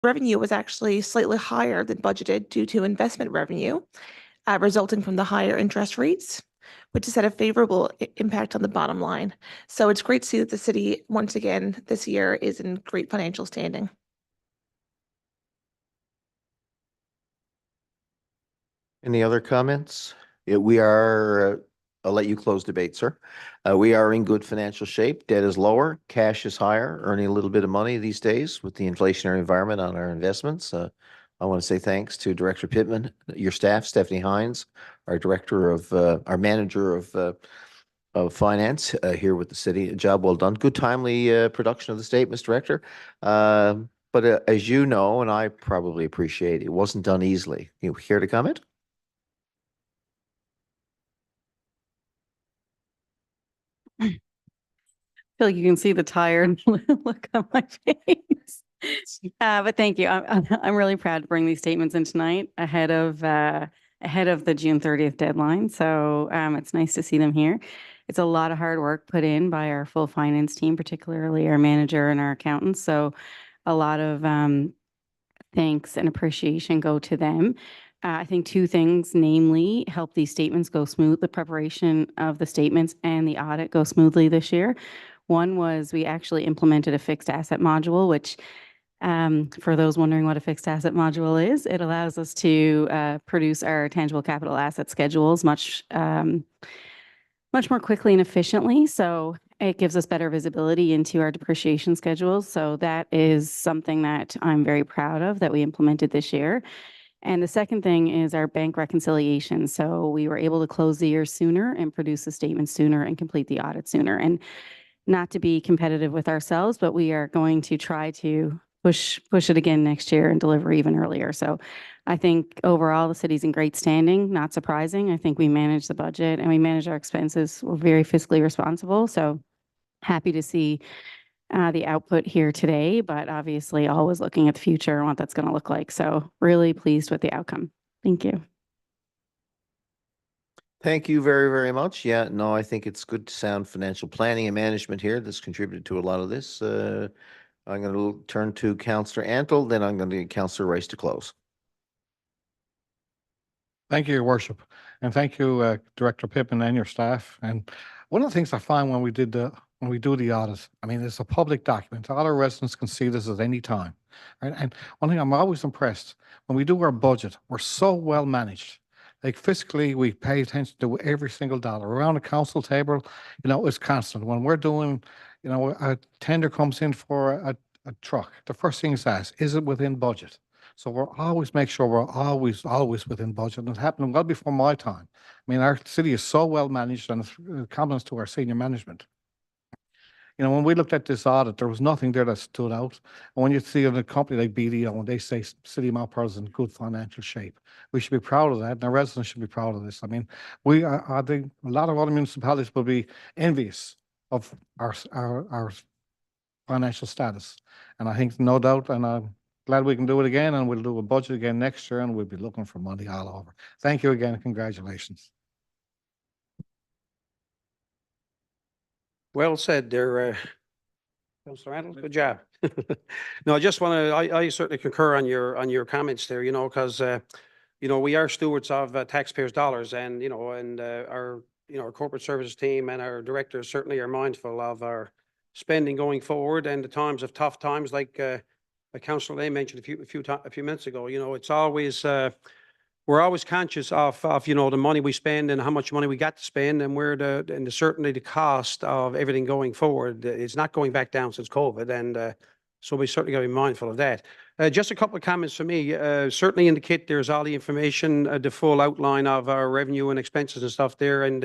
revenue was actually slightly higher than budgeted due to investment revenue resulting from the higher interest rates, which has had a favorable impact on the bottom line. So it's great to see that the city, once again, this year is in great financial standing. Any other comments? We are, I'll let you close debate, sir. We are in good financial shape. Debt is lower, cash is higher, earning a little bit of money these days with the inflationary environment on our investments. I want to say thanks to Director Pittman, your staff, Stephanie Hines, our our manager of finance here with the city. A job well done. Good timely production of the statements, Director. But as you know, and I probably appreciate, it wasn't done easily. You care to comment? I feel like you can see the tired look on my face. But thank you. I'm really proud to bring these statements in tonight ahead of the June 30th deadline. So it's nice to see them here. It's a lot of hard work put in by our full finance team, particularly our manager and our accountants. So a lot of thanks and appreciation go to them. I think two things, namely, help these statements go smooth, the preparation of the statements and the audit go smoothly this year. One was we actually implemented a fixed asset module, which for those wondering what a fixed asset module is, it allows us to produce our tangible capital asset schedules much more quickly and efficiently. So it gives us better visibility into our depreciation schedules. So that is something that I'm very proud of that we implemented this year. And the second thing is our bank reconciliation. So we were able to close the year sooner and produce the statement sooner and complete the audit sooner. And not to be competitive with ourselves, but we are going to try to push it again next year and deliver even earlier. So I think overall the city's in great standing, not surprising. I think we manage the budget and we manage our expenses. We're very fiscally responsible. So happy to see the output here today, but obviously always looking at the future and what that's going to look like. So really pleased with the outcome. Thank you. Thank you very, very much. Yeah, no, I think it's good sound financial planning and management here that's contributed to a lot of this. I'm going to turn to Councillor Antle, then I'm going to get Councillor Rice to close. Thank you, Your Worship. And thank you, Director Pittman and your staff. And one of the things I find when we do the audit, I mean, it's a public document. All our residents can see this at any time. Right? And one thing I'm always impressed, when we do our budget, we're so well managed. Like fiscally, we pay attention to every single dollar. Around the council table, it's constant. When we're doing, a tender comes in for a truck, the first thing is asked, is it within budget? So we're always make sure we're always within budget. And it happened well before my time. I mean, our city is so well managed, and it's compliments to our senior management. When we looked at this audit, there was nothing there that stood out. And when you see a company like BDO, and they say City of Mount Pearl is in good financial shape, we should be proud of that, and our residents should be proud of this. I mean, I think a lot of other municipalities will be envious of our financial status. And I think no doubt, and I'm glad we can do it again, and we'll do a budget again next year, and we'll be looking for money all over. Thank you again, and congratulations. Well said there, Councillor Randall. Good job. No, I just want to, I certainly concur on your comments there, because, we are stewards of taxpayers' dollars, and, our corporate services team and our directors certainly are mindful of our spending going forward, and the times of tough times, like Councillor Lane mentioned a few minutes ago. It's always we're always conscious of the money we spend and how much money we got to spend, and certainly the cost of everything going forward. It's not going back down since COVID, and so we certainly got to be mindful of that. Just a couple of comments for me. Certainly in the kit there's all the information, the full outline of our revenue and expenses and stuff there, and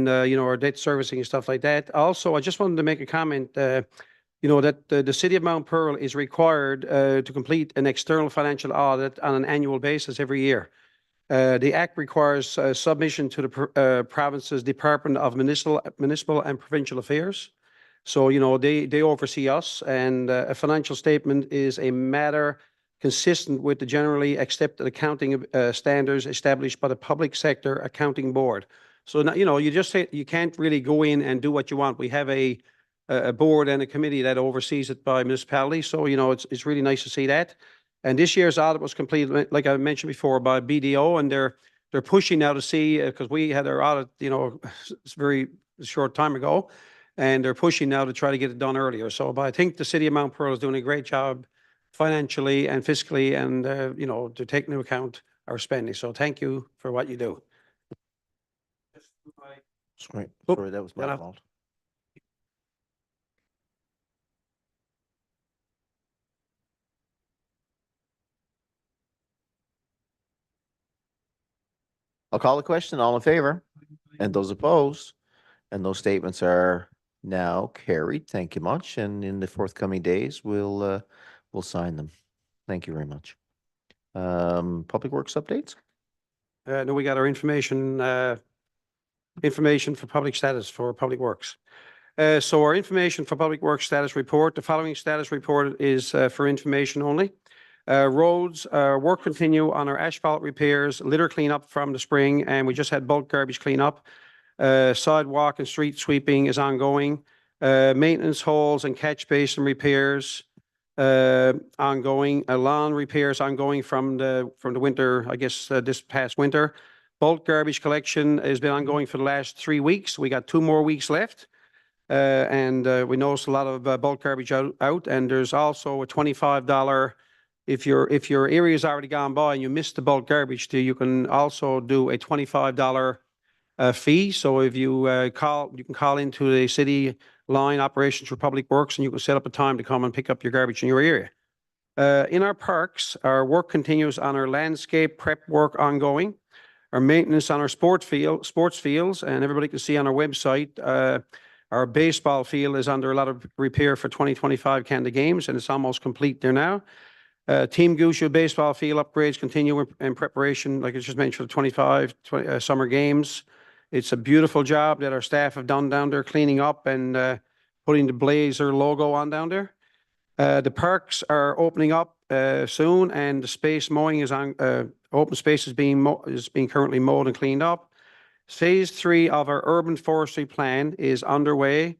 our debt servicing and stuff like that. Also, I just wanted to make a comment. That the City of Mount Pearl is required to complete an external financial audit on an annual basis every year. The Act requires submission to the province's Department of Municipal and Provincial Affairs. So, they oversee us, and a financial statement is a matter consistent with the generally accepted accounting standards established by the Public Sector Accounting Board. So, you can't really go in and do what you want. We have a a board and a committee that oversees it by municipality. So, you know, it's really nice to see that. And this year's audit was completed, like I mentioned before, by BDO, and they're pushing now to see, because we had our audit, you know, it's very short time ago, and they're pushing now to try to get it done earlier. So, but I think the city of Mount Pearl is doing a great job financially and fiscally, and, you know, to take into account our spending. So thank you for what you do. Sorry, Oop, sorry, that was my yeah. fault. I'll call the question. All in favor? And those opposed? And those statements are now carried. Thank you much. And in the forthcoming days, we'll sign them. Thank you very much. Public Works updates? No, we got our information for public status for Public Works. So our information for Public Works status report, the following status report is for information only. Roads, work continue on our asphalt repairs, litter cleanup from the spring, and we just had bulk garbage cleanup. Sidewalk and street sweeping is ongoing. Maintenance holes and catch basin repairs ongoing. Lawn repairs ongoing from the winter, I guess, this past winter. Bulk garbage collection has been ongoing for the last 3 weeks. We got 2 more weeks left. And we noticed a lot of bulk garbage out, and there's also a $25, if your area is already gone by and you missed the bulk garbage, you can also do a $25 fee. So if you you can call into the city line operations for Public Works, and you can set up a time to come and pick up your garbage in your area. In our parks, our work continues on our landscape prep work ongoing. Our maintenance on our sports fields, and everybody can see on our website, our baseball field is under a lot of repair for 2025 Canada Games, and it's almost complete there now. Team Gushu baseball field upgrades continue in preparation, like I just mentioned, for the 25 summer games. It's a beautiful job that our staff have done down there, cleaning up and putting the Blazer logo on down there. The parks are opening up soon, and the space mowing is on. Open space is being currently mowed and cleaned up. Phase 3 of our urban forestry plan is underway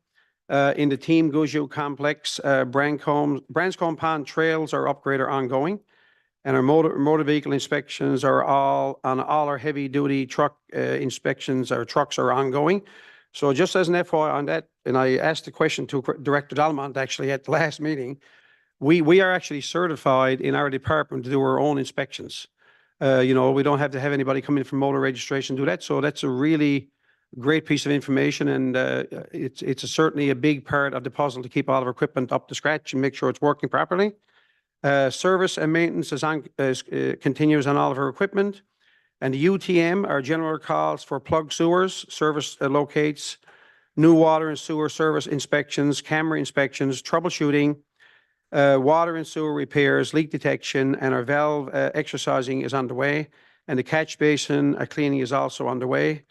in the Team Gushu complex. Branscombe Pond trails are ongoing, and our motor vehicle inspections are all our heavy duty truck inspections. Our trucks are ongoing. So just as an FYI on that, and I asked the question to Director Dalmont actually at the last meeting, we are actually certified in our department to do our own inspections. You know, we don't have to have anybody come in from motor registration to do that. So that's a really great piece of information, and it's certainly a big part of the puzzle to keep all of our equipment up to scratch and make sure it's working properly. Service and maintenance continues on all of our equipment. And the UTM, our general calls for plug sewers, service locates, new water and sewer service inspections, camera inspections, troubleshooting, water and sewer repairs, leak detection, and our valve exercising is underway. And the catch basin cleaning is also underway.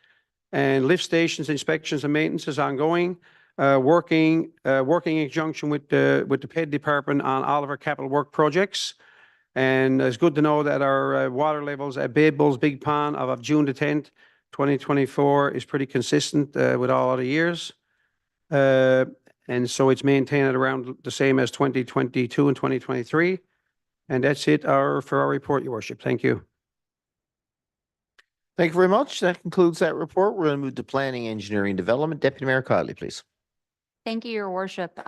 And lift stations inspections and maintenance is ongoing. Working in conjunction with the PED department on all of our capital work projects. And it's good to know that our water levels at Bay Bulls Big Pond of June the 10th, 2024 is pretty consistent with all other years. And so it's maintained at around the same as 2022 and 2023. And that's it for our report, Your Worship. Thank you. Thank you very much. That concludes that report. We're going to move to Planning, Engineering, Development. Deputy Mayor Kiley, please. Thank you, Your Worship.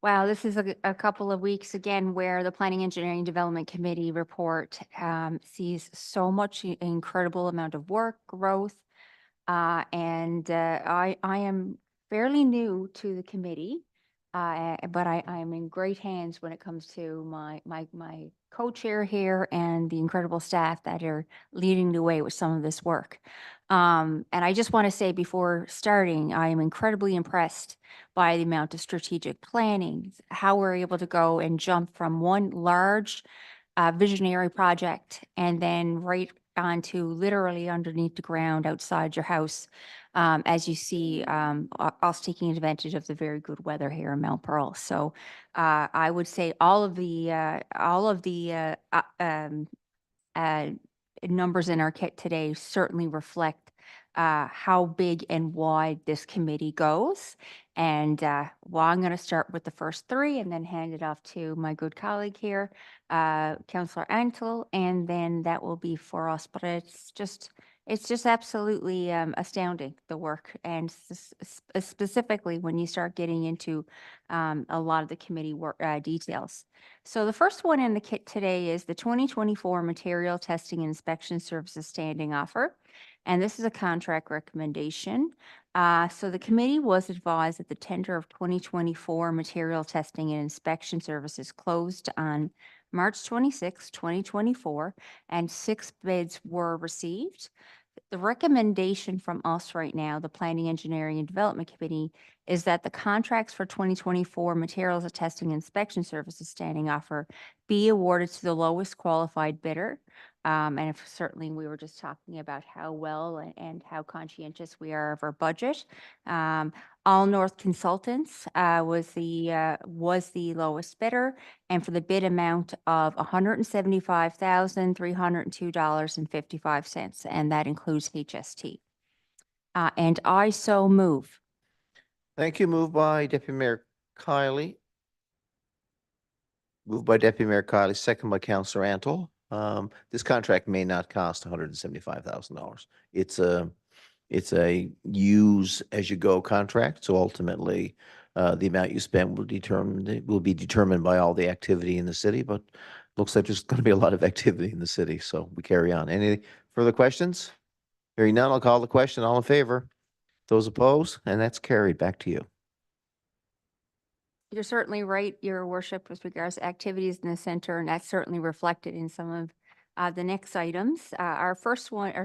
Wow, this is a couple of weeks again where the Planning, Engineering, Development Committee report sees so much incredible amount of work, growth, and I am fairly new to the committee, but I am in great hands when it comes to my co-chair here and the incredible staff that are leading the way with some of this work. And I just want to say before starting, I am incredibly impressed by the amount of strategic planning, how we're able to go and jump from one large visionary project and then right onto literally underneath the ground outside your house. As you see, us taking advantage of the very good weather here in Mount Pearl. So I would say all of the numbers in our kit today certainly reflect how big and wide this committee goes. And well, I'm going to start with the first three and then hand it off to my good colleague here, Councillor Antle, and then that will be for us. But it's just absolutely astounding, the work, and specifically when you start getting into a lot of the committee work details. So the first one in the kit today is the 2024 Material Testing and Inspection Services Standing Offer. And this is a contract recommendation. So the committee was advised that the tender of 2024 Material Testing and Inspection Services closed on March 26, 2024, and 6 bids were received. The recommendation from us right now, the Planning, Engineering, and Development Committee, is that the contracts for 2024 Materials of Testing and Inspection Services Standing Offer be awarded to the lowest qualified bidder. And if certainly we were just talking about how well and how conscientious we are of our budget. All North Consultants was the lowest bidder, and for the bid amount of $175,302.55, and that includes HST. And I so move. Thank you. Moved by Deputy Mayor Kiley. Moved by Deputy Mayor Kiley, second by Councillor Antle. This contract may not cost $175,000. It's a use as you go contract. So ultimately, the amount you spend will be determined by all the activity in the city, but looks like there's going to be a lot of activity in the city. So we carry on. Any further questions? Hearing none, I'll call the question. All in favor? Those opposed? And that's carried. Back to you. You're certainly right, Your Worship, with regards to activities in the center, and that's certainly reflected in some of the next items. Our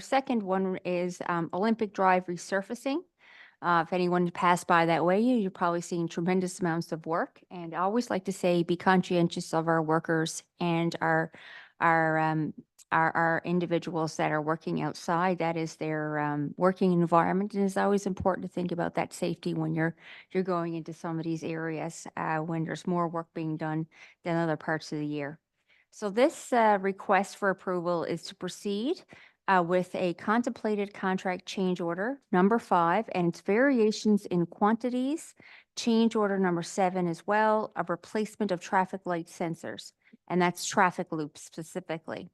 second one is Olympic Drive resurfacing. If anyone passed by that way, you're probably seeing tremendous amounts of work. And I always like to say, be conscientious of our workers and our individuals that are working outside. That is their working environment, and it's always important to think about that safety when you're going into some of these areas when there's more work being done than other parts of the year. So this request for approval is to proceed with a contemplated contract change order number 5 and its variations in quantities, change order number 7 as well, a replacement of traffic light sensors, and that's traffic loops specifically.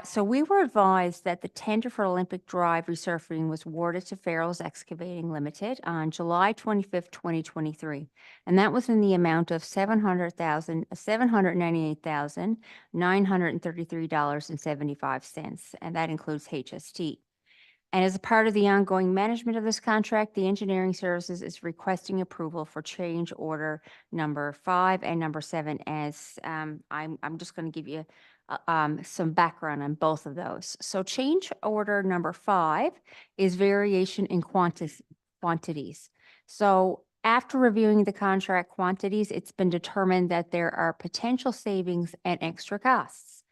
So we were advised that the tender for Olympic Drive resurfacing was awarded to Farrell's Excavating Limited on July 25th, 2023. And that was in the amount of $798,933.75. And that includes HST. And as a part of the ongoing management of this contract, the engineering services is requesting approval for change order number 5 and number 7 as I'm just going to give you some background on both of those. So change order number 5 is variation in quantities. So after reviewing the contract quantities, it's been determined that there are potential savings and extra costs.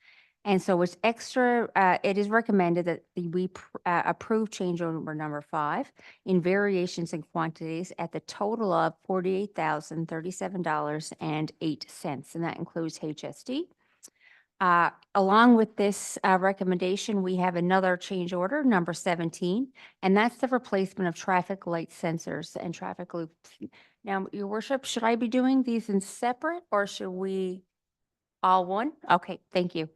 And so it's it is recommended that we approve change order number 5 in variations in quantities at the total of $48,037.08. And that includes HST. Along with this recommendation, we have another change order, number 17, and that's the replacement of traffic light sensors and traffic loops. Now, Your Worship, should I be doing these in separate or should we all one? Okay, thank you.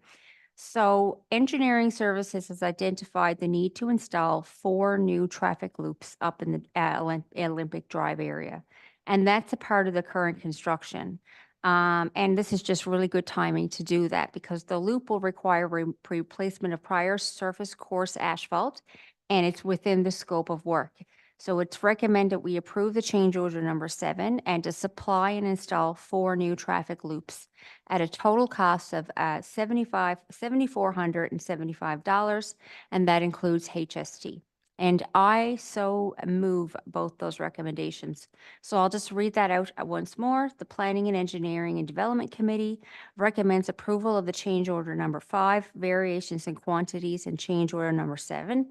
So engineering services has identified the need to install 4 new traffic loops up in the Olympic Drive area, and that's a part of the current construction. And this is just really good timing to do that because the loop will require replacement of prior surface course asphalt, and it's within the scope of work. So it's recommended we approve the change order number 7 and to supply and install 4 new traffic loops at a total cost of $7,475, and that includes HST. And I so move both those recommendations. So I'll just read that out once more. The Planning and Engineering and Development Committee recommends approval of the change order number 5, variations in quantities, and change order number 7,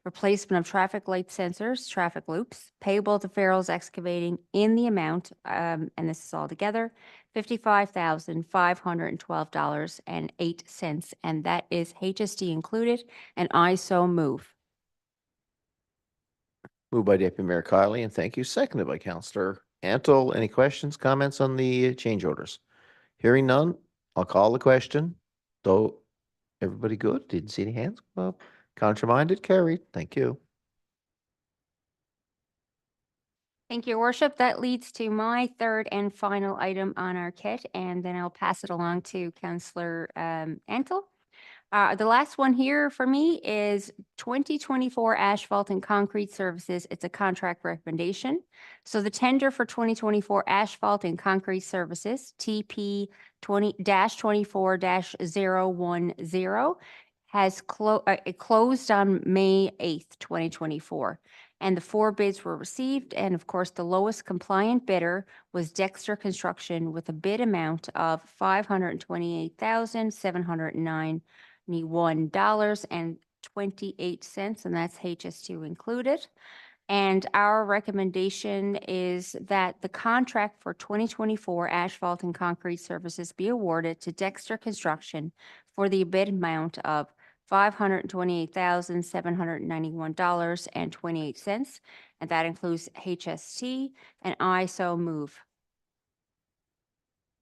replacement of traffic light sensors, traffic loops, payable to Farrell's Excavating in the amount, and this is all together, $55,512.08, and that is HST included, and I so move. Moved by Deputy Mayor Kiley, and thank you, seconded by Counselor Antle. Any questions, comments on the change orders? Hearing none, I'll call the question. Though, everybody good? Didn't see any hands go up. Contraminded, carried. Thank you. Thank you, Your Worship. That leads to my third and final item on our kit, and then I'll pass it along to Councillor Antle. The last one here for me is 2024 asphalt and concrete services. It's a contract recommendation. So the tender for 2024 asphalt and concrete services, TP 20-24-010, has it closed on May 8th, 2024. And the 4 bids were received. And of course, the lowest compliant bidder was Dexter Construction with a bid amount of $528,791.28, and that's HS2 included. And our recommendation is that the contract for 2024 asphalt and concrete services be awarded to Dexter Construction for the bid amount of $528,791.28, and that includes HST, and I so move.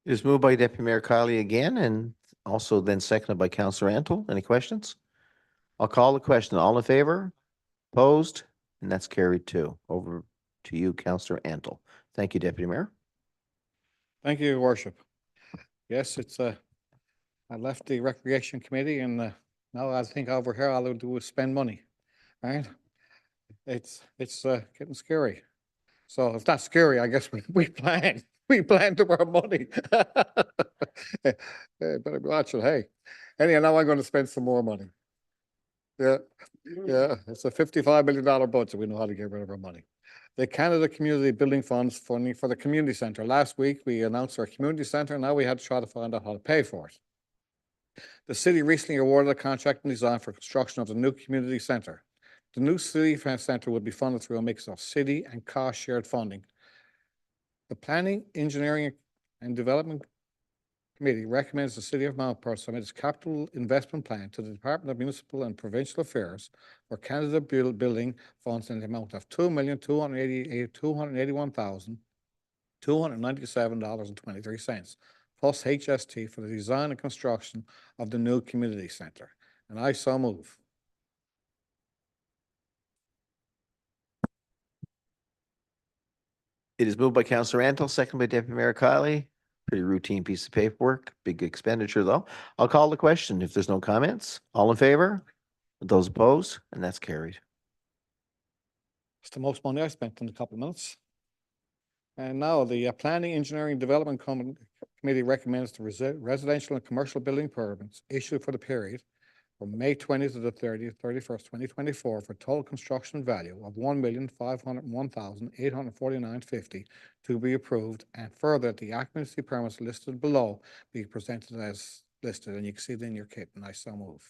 It is moved by Deputy Mayor Kiley again, and also then seconded by Counselor Antle. Any questions? I'll call the question. All in favor? Opposed? And that's carried too. Over to you, Counselor Antle. Thank you, Deputy Mayor. Thank you, Your Worship. Yes, it's I left the Recreation Committee and now I think over here all I'll do is spend money, right? It's getting scary. So if that's scary, I guess we plan to our money. Better be watching. Hey, anyhow, now I'm going to spend some more money. Yeah, it's a $55 million budget. We know how to get rid of our money. The Canada Community Building Funds funding for the community centre. Last week, we announced our community centre. Now we had to try to find out how to pay for it. The city recently awarded a contract and design for construction of the new community centre. The new city centre would be funded through a mix of city and cost shared funding. The Planning, Engineering and Development Committee recommends the City of Mount Pearl submit its capital investment plan to the Department of Municipal and Provincial Affairs for Canada Building Funds in the amount of $2,281,297.23 plus HST for the design and construction of the new community centre. And I so move. It is moved by Counselor Antle, seconded by Deputy Mayor Kiley. Pretty routine piece of paperwork, big expenditure though. I'll call the question. If there's no comments, all in favor? Those opposed? And that's carried. It's the most money I spent in a couple of minutes. And now the Planning, Engineering, Development Committee recommends the residential and commercial building permits issued for the period from May 20th to the 31st, 2024 for total construction value of $1,501,849.50 to be approved, and further the occupancy permits listed below be presented as listed, and you can see it in your kit, and I so move.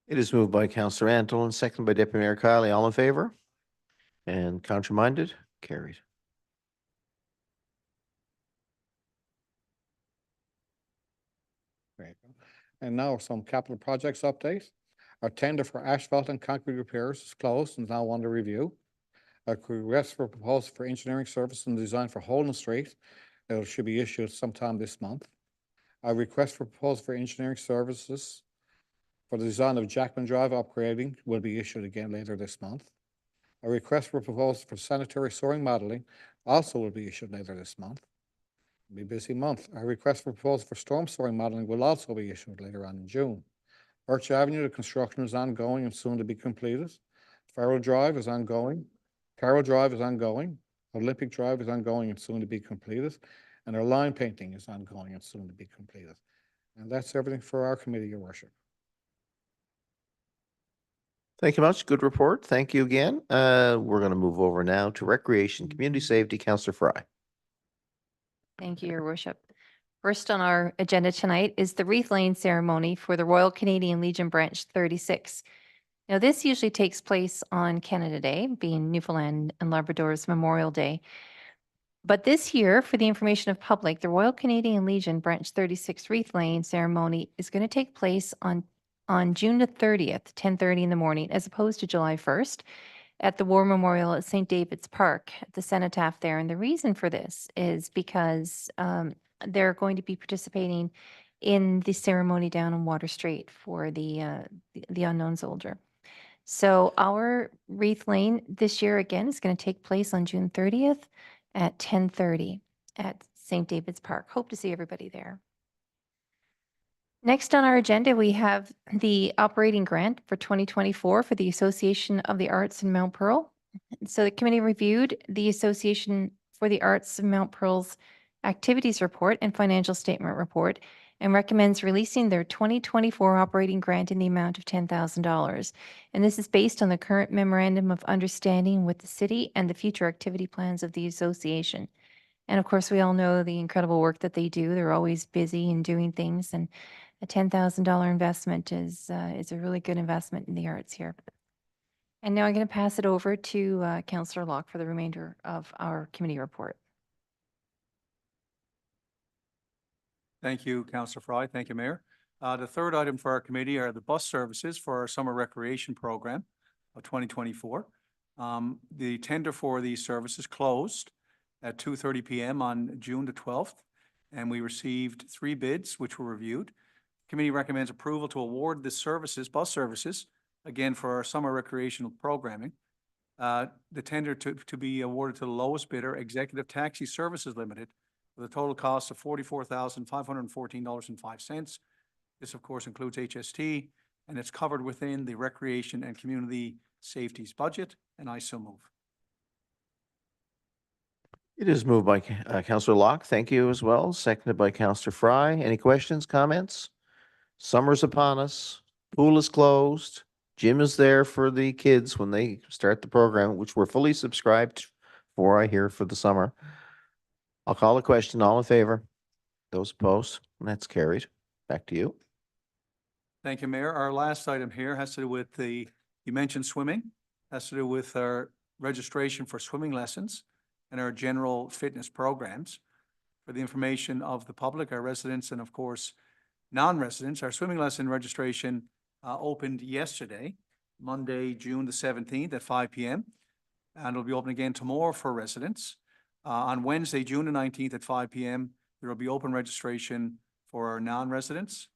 It is moved by Counselor Antle and seconded by Deputy Mayor Kiley. All in favor? And contraminded? Carried. Great. And now some capital projects update. Our tender for asphalt and concrete repairs is closed and is now under review. A request for proposal for engineering service and design for Holden Street should be issued sometime this month. A request for proposal for engineering services for the design of Jackman Drive upgrading will be issued again later this month. A request for proposal for sanitary sewering modeling also will be issued later this month. It'll be a busy month. A request for proposal for storm sewering modeling will also be issued later on in June. Birch Avenue, the construction is ongoing and soon to be completed. Farrell Drive is ongoing. Carroll Drive is ongoing. Olympic Drive is ongoing and soon to be completed. And our line painting is ongoing and soon to be completed. And that's everything for our committee, Your Worship. Thank you much. Good report. Thank you again. We're going to move over now to Recreation, Community Safety. Counselor Fry. Thank you, Your Worship. First on our agenda tonight is the wreath laying ceremony for the Royal Canadian Legion Branch 36. Now, this usually takes place on Canada Day, being Newfoundland and Labrador's Memorial Day. But this year, for the information of public, the Royal Canadian Legion Branch 36 wreath laying ceremony is going to take place on June the 30th, 10:30 in the morning, as opposed to July 1st. at the War Memorial at St. David's Park, at the cenotaph there. And the reason for this is because they're going to be participating in the ceremony down on Water Street for the unknown soldier. So our wreath lane this year again is going to take place on June 30th at 10:30 at St. David's Park. Hope to see everybody there. Next on our agenda, we have the operating grant for 2024 for the Association of the Arts in Mount Pearl. So the committee reviewed the Association for the Arts of Mount Pearl's activities report and financial statement report and recommends releasing their 2024 operating grant in the amount of $10,000. And this is based on the current memorandum of understanding with the city and the future activity plans of the association. And of course, we all know the incredible work that they do. They're always busy and doing things, and a $10,000 investment is a really good investment in the arts here. And now I'm going to pass it over to Councillor Locke for the remainder of our committee report. Thank you, Councillor Fry. Thank you, Mayor. The third item for our committee are the bus services for our summer recreation program of 2024. The tender for these services closed at 2:30 p.m. on June the 12th, and we received 3 bids, which were reviewed. Committee recommends approval to award the services, bus services, again for our summer recreational programming. The tender to be awarded to the lowest bidder, Executive Taxi Services Limited, with a total cost of $44,514.05. This, of course, includes HST, and it's covered within the Recreation and Community Safety's budget, and I so move. It is moved by Councillor Locke. Thank you as well. Seconded by Councillor Fry. Any questions, comments? Summer's upon us. Pool is closed. Gym is there for the kids when they start the program, which we're fully subscribed for, I hear, for the summer. I'll call a question. All in favor? Those opposed? And that's carried. Back to you. Thank you, Mayor. Our last item here has to do with you mentioned swimming, has to do with our registration for swimming lessons and our general fitness programs. For the information of the public, our residents, and of course, non-residents, our swimming lesson registration opened yesterday, Monday, June the 17th at 5 p.m. And it'll be open again tomorrow for residents. On Wednesday, June the 19th at 5 p.m., there will be open registration for our non-residents.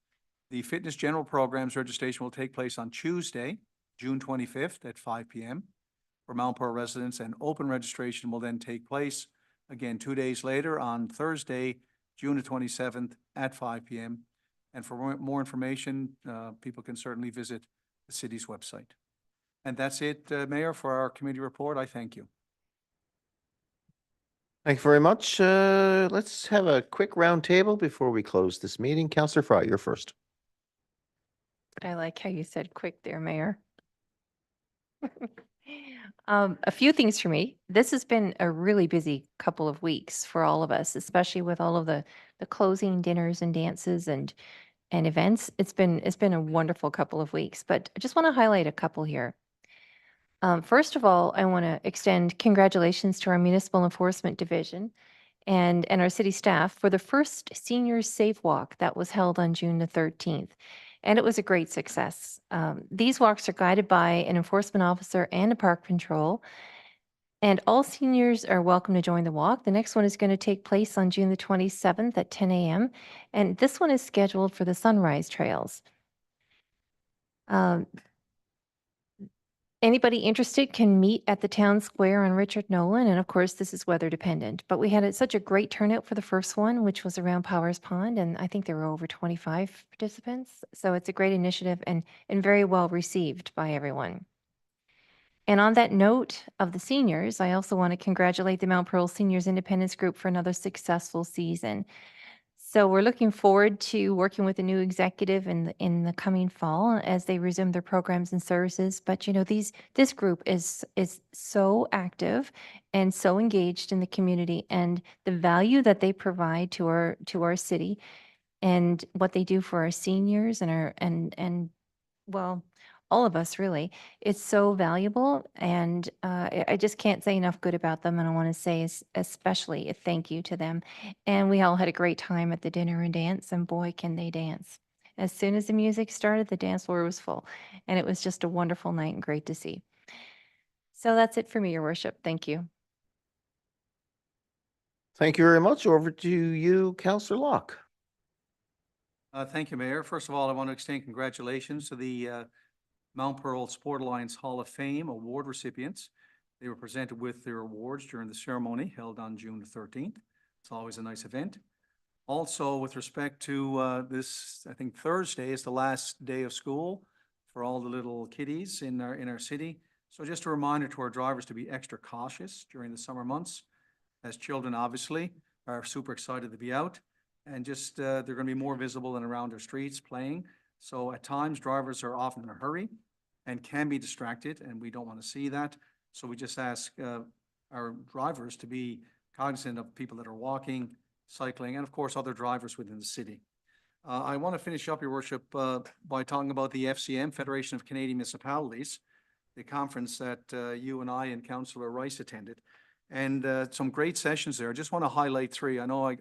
The fitness general programs registration will take place on Tuesday, June 25th at 5 p.m. for Mount Pearl residents, and open registration will then take place again 2 days later on Thursday, June the 27th at 5 p.m. And for more information, people can certainly visit the city's website. And that's it, Mayor, for our committee report. I thank you. Thank you very much. Let's have a quick round table before we close this meeting. Councillor Fry, you're first. I like how you said quick there, Mayor. A few things for me. This has been a really busy couple of weeks for all of us, especially with all of the closing dinners and dances and events. It's been a wonderful couple of weeks, but I just want to highlight a couple here. First of all, I want to extend congratulations to our Municipal Enforcement Division and our city staff for the first Seniors Safe Walk that was held on June the 13th. And it was a great success. These walks are guided by an enforcement officer and a park patrol. And all seniors are welcome to join the walk. The next one is going to take place on June the 27th at 10 a.m. And this one is scheduled for the Sunrise Trails. Anybody interested can meet at the town square on Richard Nolan. And of course, this is weather dependent. But we had such a great turnout for the first one, which was around Powers Pond. And I think there were over 25 participants. So it's a great initiative and very well received by everyone. And on that note of the seniors, I also want to congratulate the Mount Pearl Seniors Independence Group for another successful season. So we're looking forward to working with the new executive in the coming fall as they resume their programs and services. But you know, this group is so active and so engaged in the community, and the value that they provide to our city and what they do for our seniors and well, all of us really. It's so valuable, and I just can't say enough good about them. And I want to say especially a thank you to them. And we all had a great time at the dinner and dance, and boy, can they dance. As soon as the music started, the dance floor was full, and it was just a wonderful night and great to see. So that's it for me, Your Worship. Thank you. Thank you very much. Over to you, Councillor Locke. Thank you, Mayor. First of all, I want to extend congratulations to the Mount Pearl Sport Alliance Hall of Fame award recipients. They were presented with their awards during the ceremony held on June the 13th. It's always a nice event. Also, with respect to this, I think Thursday is the last day of school for all the little kiddies in our city. So just a reminder to our drivers to be extra cautious during the summer months, as children obviously are super excited to be out, and just they're going to be more visible and around our streets playing. So at times drivers are often in a hurry and can be distracted, and we don't want to see that. So we just ask our drivers to be cognizant of people that are walking, cycling, and of course, other drivers within the city. I want to finish up, Your Worship, by talking about the FCM, Federation of Canadian Municipalities, the conference that you and I and Councillor Rice attended, and some great sessions there. I just want to highlight three. I know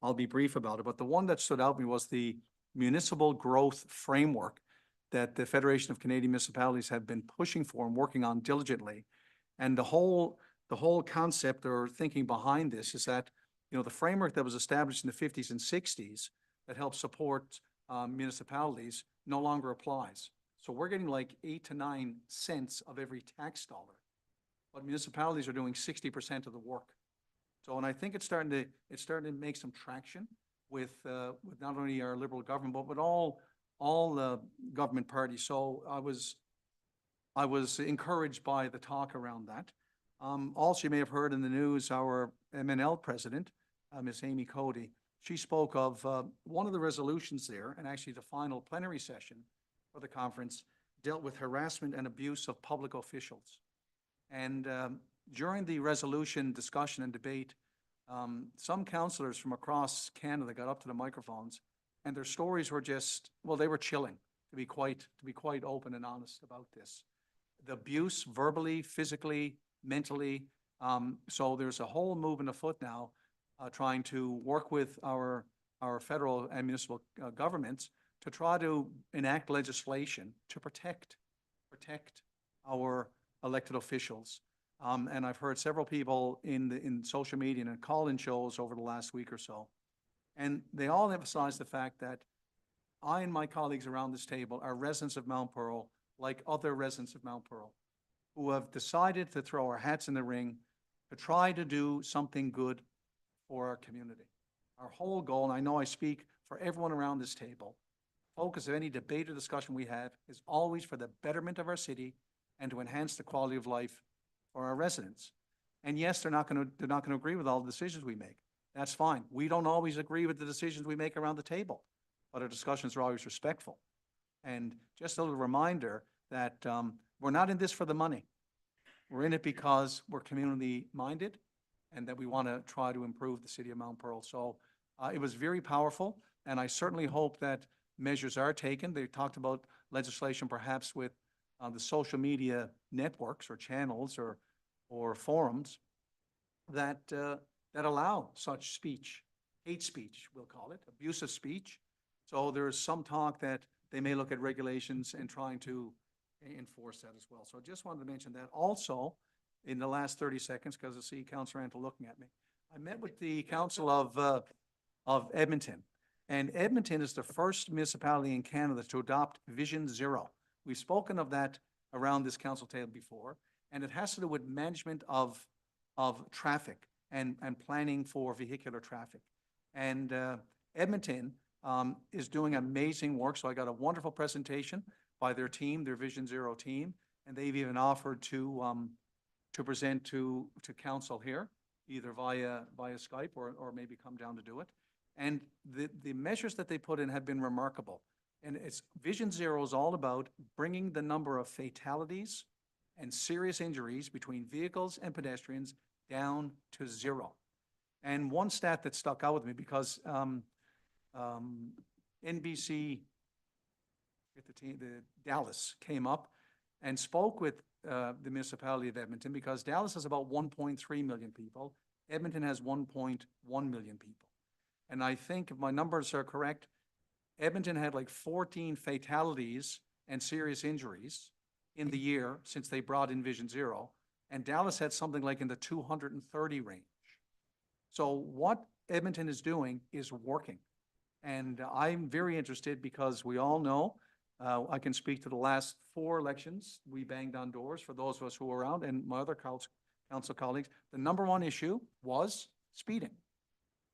I'll be brief about it, but the one that stood out to me was the Municipal Growth Framework that the Federation of Canadian Municipalities have been pushing for and working on diligently. And the whole concept or thinking behind this is that, you know, the framework that was established in the 50s and 60s that helps support municipalities no longer applies. So we're getting like 8 to 9 cents of every tax dollar, but municipalities are doing 60% of the work. So, and I think it's starting to make some traction with not only our Liberal government, but with all government parties. So I was encouraged by the talk around that. Also, you may have heard in the news, our MNL president, Ms. Amy Cody, she spoke of one of the resolutions there, and actually the final plenary session for the conference dealt with harassment and abuse of public officials. And during the resolution discussion and debate, some councillors from across Canada got up to the microphones, and their stories were just, well, they were chilling, to be quite open and honest about this. The abuse, verbally, physically, mentally. So there's a whole movement afoot now, trying to work with our federal and municipal governments to try to enact legislation to protect our elected officials. And I've heard several people in social media and call-in shows over the last week or so, and they all emphasize the fact that I and my colleagues around this table are residents of Mount Pearl, like other residents of Mount Pearl, who have decided to throw our hats in the ring to try to do something good for our community. Our whole goal, and I know I speak for everyone around this table, focus of any debate or discussion we have is always for the betterment of our city and to enhance the quality of life for our residents. And yes, they're not going to agree with all the decisions we make. That's fine. We don't always agree with the decisions we make around the table, but our discussions are always respectful. And just a little reminder that we're not in this for the money. We're in it because we're community minded and that we want to try to improve the city of Mount Pearl. So it was very powerful, and I certainly hope that measures are taken. They talked about legislation perhaps with the social media networks or channels or forums that allow such speech, hate speech, we'll call it, abusive speech. So there's some talk that they may look at regulations and trying to enforce that as well. So I just wanted to mention that. Also, in the last 30 seconds, because I see Councillor Antle looking at me, I met with the Council of Edmonton, and Edmonton is the first municipality in Canada to adopt Vision Zero. We've spoken of that around this council table before, and it has to do with management of traffic and planning for vehicular traffic. And Edmonton is doing amazing work. So I got a wonderful presentation by their team, their Vision Zero team, and they've even offered to present to council here, either via Skype or maybe come down to do it. And the measures that they put in have been remarkable. And it's Vision Zero is all about bringing the number of fatalities and serious injuries between vehicles and pedestrians down to zero. And one stat that stuck out with me, because NBC, the Dallas came up and spoke with the municipality of Edmonton, because Dallas has about 1.3 million people. Edmonton has 1.1 million people. And I think if my numbers are correct, Edmonton had like 14 fatalities and serious injuries in the year since they brought in Vision Zero, and Dallas had something like in the 230 range. So what Edmonton is doing is working. And I'm very interested because we all know, I can speak to the last 4 elections. We banged on doors for those of us who were around, and my other council colleagues. The number 1 issue was speeding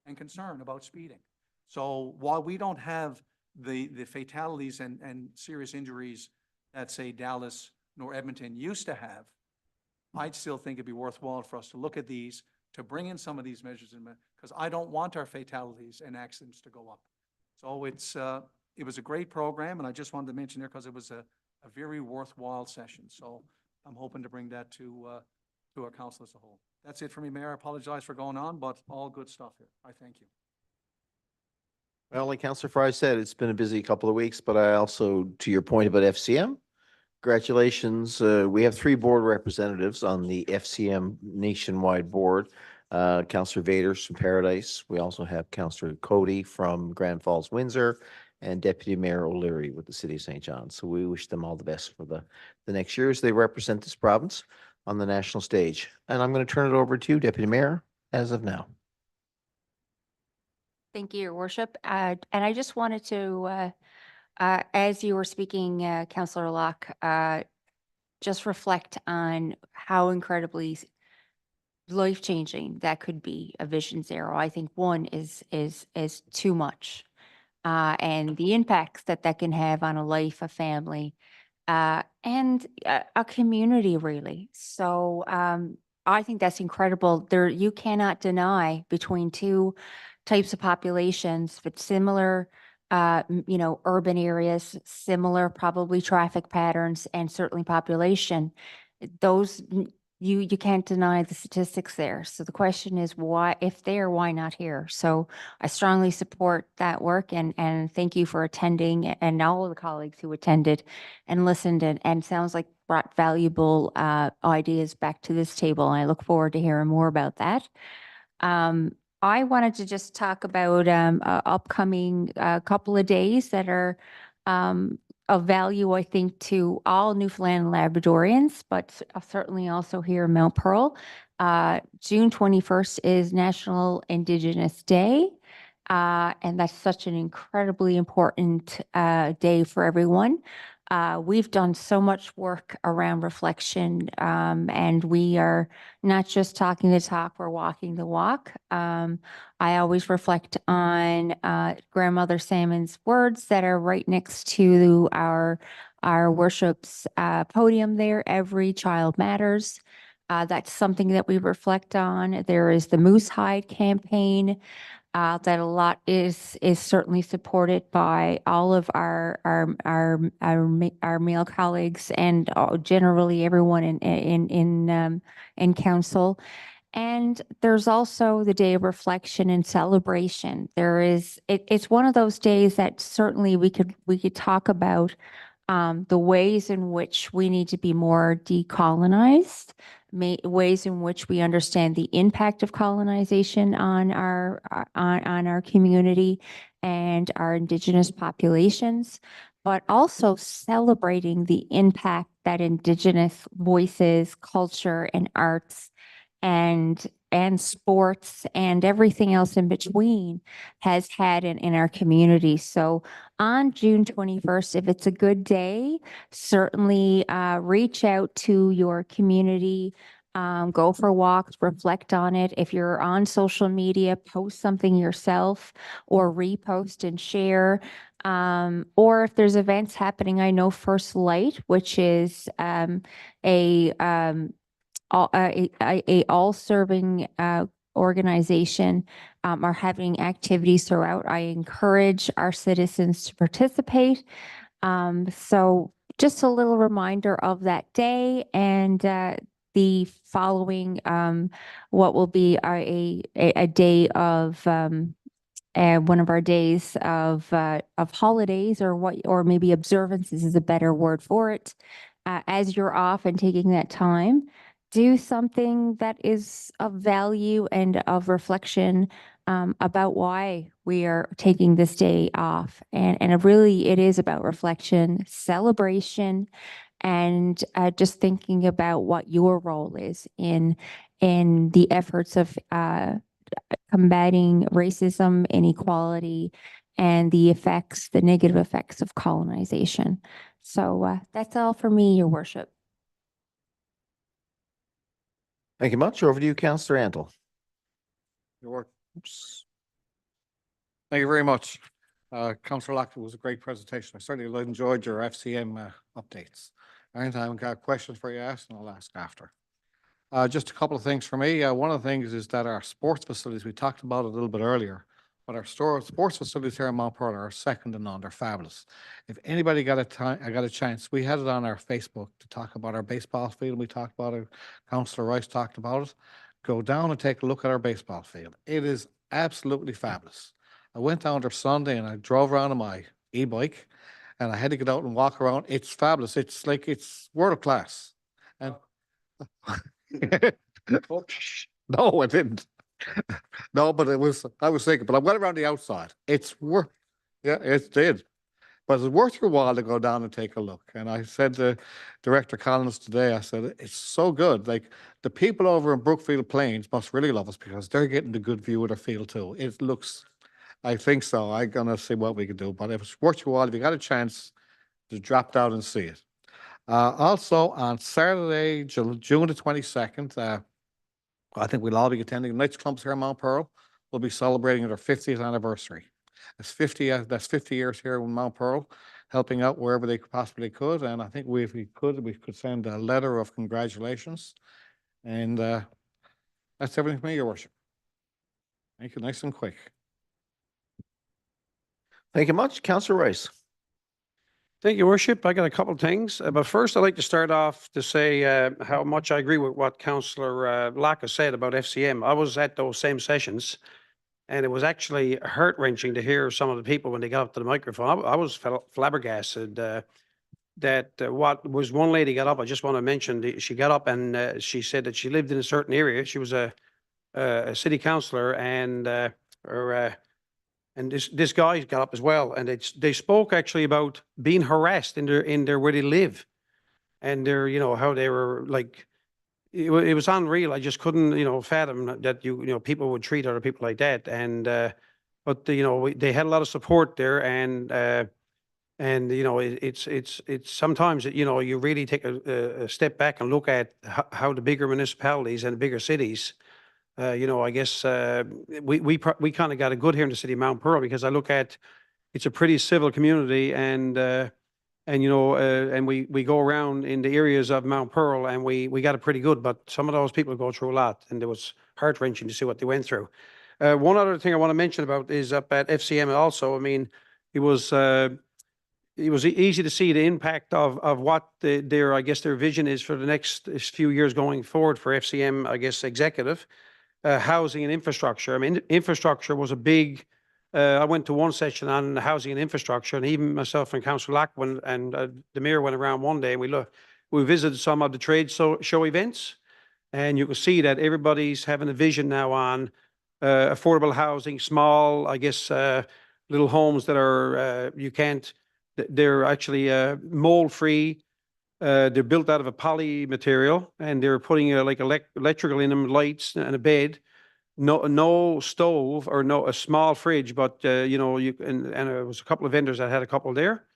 and concern about speeding. So while we don't have the fatalities and serious injuries that, say, Dallas nor Edmonton used to have, I'd still think it'd be worthwhile for us to look at these, to bring in some of these measures in, because I don't want our fatalities and accidents to go up. So it was a great program, and I just wanted to mention there because it was a very worthwhile session. So I'm hoping to bring that to our council as a whole. That's it for me, Mayor. I apologize for going on, but all good stuff here. I thank you. Well, like Councillor Fry said, it's been a busy couple of weeks, but I also, to your point about FCM, congratulations. We have 3 board representatives on the FCM nationwide board. Councillor Vaders from Paradise. We also have Councillor Cody from Grand Falls, Windsor, and Deputy Mayor O'Leary with the City of St. John. So we wish them all the best for the next year as they represent this province on the national stage. And I'm going to turn it over to you, Deputy Mayor, as of now. Thank you, Your Worship. And I just wanted to, as you were speaking, Councillor Locke, just reflect on how incredibly life-changing that could be, a Vision Zero. I think 1 is too much. And the impacts that can have on a life, a family, and a community, really. So I think that's incredible. You cannot deny between 2 types of populations, but similar, urban areas, similar probably traffic patterns, and certainly population. Those, you can't deny the statistics there. So the question is, why, if there, why not here? So I strongly support that work, and thank you for attending, and all of the colleagues who attended and listened, and sounds like brought valuable ideas back to this table. I look forward to hearing more about that. I wanted to just talk about upcoming couple of days that are of value, I think, to all Newfoundland Labradorians, but certainly also here in Mount Pearl. June 21st is National Indigenous Day, and that's such an incredibly important day for everyone. We've done so much work around reflection, and we are not just talking the talk, we're walking the walk. I always reflect on Grandmother Salmon's words that are right next to our worship's podium there. Every child matters. That's something that we reflect on. There is the Moose Hide campaign. That a lot is certainly supported by all of our male colleagues, and generally everyone in council. And there's also the day of reflection and celebration. It's one of those days that certainly we could talk about the ways in which we need to be more decolonized, ways in which we understand the impact of colonization on our community and our Indigenous populations, but also celebrating the impact that Indigenous voices, culture, and arts and sports and everything else in between has had in our community. So on June 21st, if it's a good day, certainly reach out to your community, go for walks, reflect on it. If you're on social media, post something yourself or repost and share. Or if there's events happening, I know First Light, which is a all-serving organization, are having activities throughout. I encourage our citizens to participate. So just a little reminder of that day, and the following, what will be a day of one of our days of holidays, or maybe observances is a better word for it. As you're off and taking that time, do something that is of value and of reflection about why we are taking this day off. And it is about reflection, celebration, and just thinking about what your role is in the efforts of combating racism, inequality, and the negative effects of colonization. So that's all for me, Your Worship. Thank you much. Over to you, Councillor Antle. Oops. Thank you very much. Councillor Lockwood, it was a great presentation. I certainly enjoyed your FCM updates. Anytime I've got questions for you, ask, and I'll ask after. Just a couple of things for me. One of the things is that our sports facilities, we talked about it a little bit earlier, but our sports facilities here in Mount Pearl are second to none. They're fabulous. If anybody got a chance, we had it on our Facebook to talk about our baseball field. We talked about it. Councillor Rice talked about it. Go down and take a look at our baseball field. It is absolutely fabulous. I went down there Sunday and I drove around on my e-bike and I had to get out and walk around. It's fabulous. It's like, it's world class. And no, I didn't. No, but I was thinking, but I went around the outside. Yeah, it did. But it's worth your while to go down and take a look. And I said to Director Collins today, I said, it's so good. Like the people over in Brookfield Plains must really love us because they're getting the good view of their field too. It looks, I think so. I'm going to see what we can do. But if it's worth your while, if you got a chance to drop down and see it. Also on Saturday, June the 22nd, I think we'll all be attending Knights Clubs here in Mount Pearl. We'll be celebrating their 50th anniversary. That's 50 years here in Mount Pearl, helping out wherever they possibly could. And I think if we could send a letter of congratulations. And that's everything for me, Your Worship. Thank you. Nice and quick. Thank you much. Councillor Rice. Thank you, Worship. I got a couple of things, but first I'd like to start off to say how much I agree with what Councillor Lacka said about FCM. I was at those same sessions, and it was actually heart-wrenching to hear some of the people when they got up to the microphone. I was flabbergasted that what was one lady got up. I just want to mention she got up and she said that she lived in a certain area. She was a city councillor, and this guy got up as well, and they spoke actually about being harassed in their where they live, and their how they were like, it was unreal. I just couldn't fathom that people would treat other people like that, and but they had a lot of support there, and it's sometimes you really take a step back and look at how the bigger municipalities and the bigger cities. I guess we kind of got a good here in the city of Mount Pearl because I look at it's a pretty civil community, and we go around in the areas of Mount Pearl and we got it pretty good. But some of those people go through a lot, and it was heart wrenching to see what they went through. One other thing I want to mention about is up at FCM also. I mean, it was easy to see the impact of what their vision is for the next few years going forward for FCM, I guess, executive. Housing and infrastructure. I mean, infrastructure was a big. I went to one session on housing and infrastructure, and even myself and Councillor Lack and the mayor went around one day, and we visited some of the trade show events, and you can see that everybody's having a vision now on affordable housing, small, I guess, little homes that are they're actually mold free. They're built out of a poly material, and they're putting like electrical in them, lights and a bed. No stove or a small fridge, but you and there was a couple of vendors that had a couple there,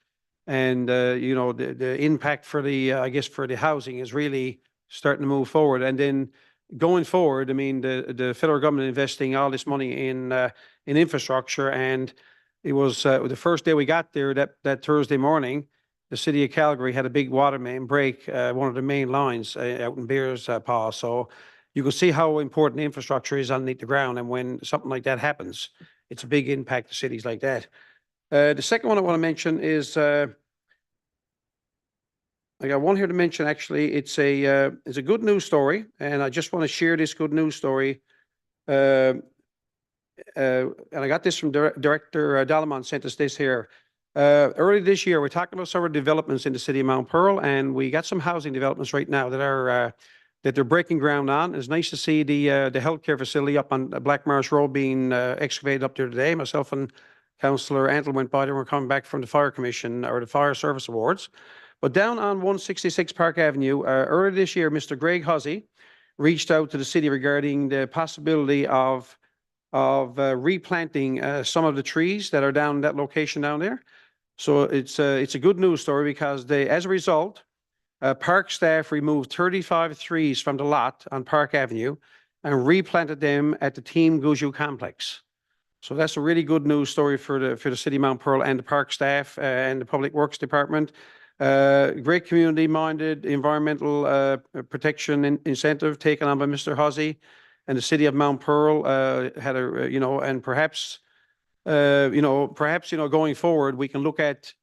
and the impact for for the housing is really starting to move forward. And then going forward, I mean, the federal government investing all this money in infrastructure, and it was the first day we got there that Thursday morning. The city of Calgary had a big water main break, one of the main lines out in Bears Paw. So you can see how important infrastructure is underneath the ground. And when something like that happens, it's a big impact to cities like that. The second one I want to mention is, I got one here to mention, actually. It's a good news story. And I just want to share this good news story. And I got this from Director Dalamont sent us this here. Early this year, we're talking about several developments in the city of Mount Pearl, and we got some housing developments right now that are that they're breaking ground on. It's nice to see the healthcare facility up on Black Marsh Road being excavated up there today. Myself and Councillor Antle went by there. We're coming back from the Fire Commission or the Fire Service Awards. But down on 166 Park Avenue, earlier this year, Mr. Greg Huzzy reached out to the city regarding the possibility of replanting some of the trees that are down that location down there. So it's a good news story because as a result, park staff removed 35 trees from the lot on Park Avenue and replanted them at the Team Guju complex. So that's a really good news story for the city of Mount Pearl and the park staff and the Public Works Department. Great community-minded environmental protection incentive taken on by Mr. Huzzy, and the city of Mount Pearl had and perhaps going forward we can look at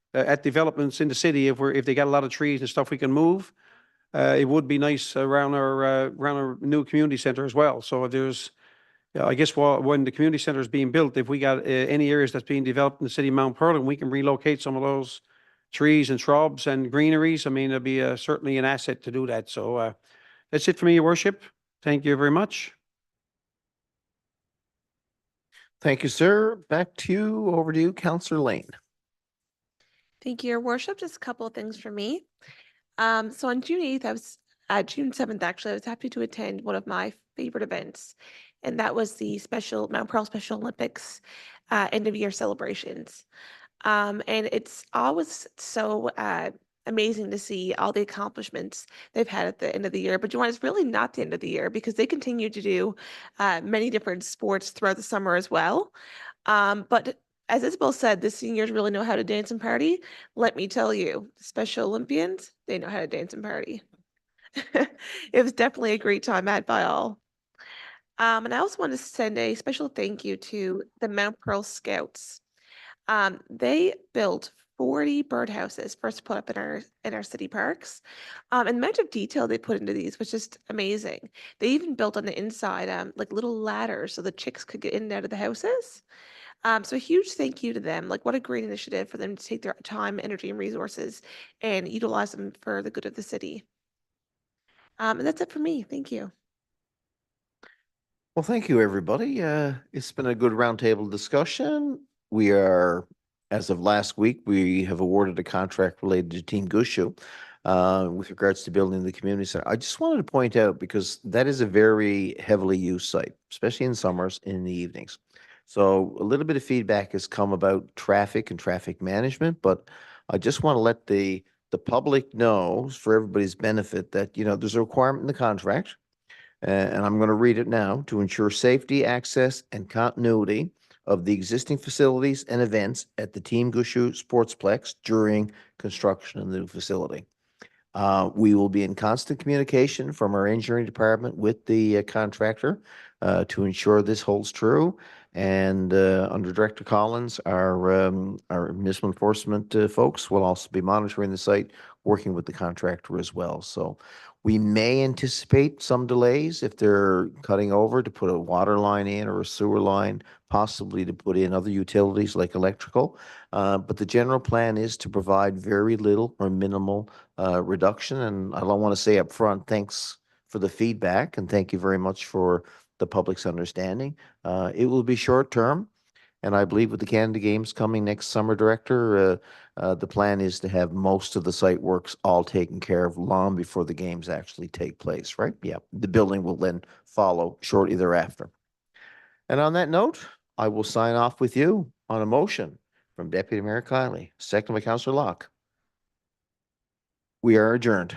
developments in the city if they got a lot of trees and stuff we can move. It would be nice around our new community center as well. So there's. Yeah, I guess when the community center is being built, if we got any areas that's being developed in the city of Mount Pearl and we can relocate some of those trees and shrubs and greeneries, I mean, it'd be certainly an asset to do that. So that's it for me, Your Worship. Thank you very much. Thank you, sir. Back to you, over to you, Councillor Lane. Thank you, Your Worship. Just a couple of things for me. So on June 8th, June 7th, actually, I was happy to attend one of my favorite events, and that was the Mount Pearl Special Olympics end of year celebrations. And it's always so amazing to see all the accomplishments they've had at the end of the year. But you know what, it's really not the end of the year because they continue to do many different sports throughout the summer as well. But as Isabel said, the seniors really know how to dance and party. Let me tell you, the Special Olympians, they know how to dance and party. It was definitely a great time had by all. And I also want to send a special thank you to the Mount Pearl Scouts. They built 40 birdhouses for us to put up in our city parks. And the amount of detail they put into these was just amazing. They even built on the inside like little ladders so the chicks could get in and out of the houses. So a huge thank you to them. Like, what a great initiative for them to take their time, energy, and resources and utilize them for the good of the city. And that's it for me. Thank you. Well, thank you, everybody. It's been a good roundtable discussion. We are, as of last week, we have awarded a contract related to Team Gushu with regards to building the community center. I just wanted to point out, because that is a very heavily used site, especially in summers, in the evenings. So a little bit of feedback has come about traffic and traffic management, but I just want to let the public know, for everybody's benefit, that, there's a requirement in the contract, and I'm going to read it now: to ensure safety, access, and continuity of the existing facilities and events at the Team Gushu Sportsplex during construction of the new facility. We will be in constant communication from our engineering department with the contractor to ensure this holds true. And under Director Collins, our municipal enforcement folks will also be monitoring the site, working with the contractor as well. So we may anticipate some delays if they're cutting over to put a water line in or a sewer line, possibly to put in other utilities like electrical. But the general plan is to provide very little or minimal reduction. And I want to say up front, thanks for the feedback, and thank you very much for the public's understanding. It will be short term, and I believe with the Canada Games coming next summer, Director, the plan is to have most of the site works all taken care of long before the games actually take place, right? Yeah, the building will then follow shortly thereafter. And on that note, I will sign off with you on a motion from Deputy Mayor Kiley, second by Councillor Locke. We are adjourned.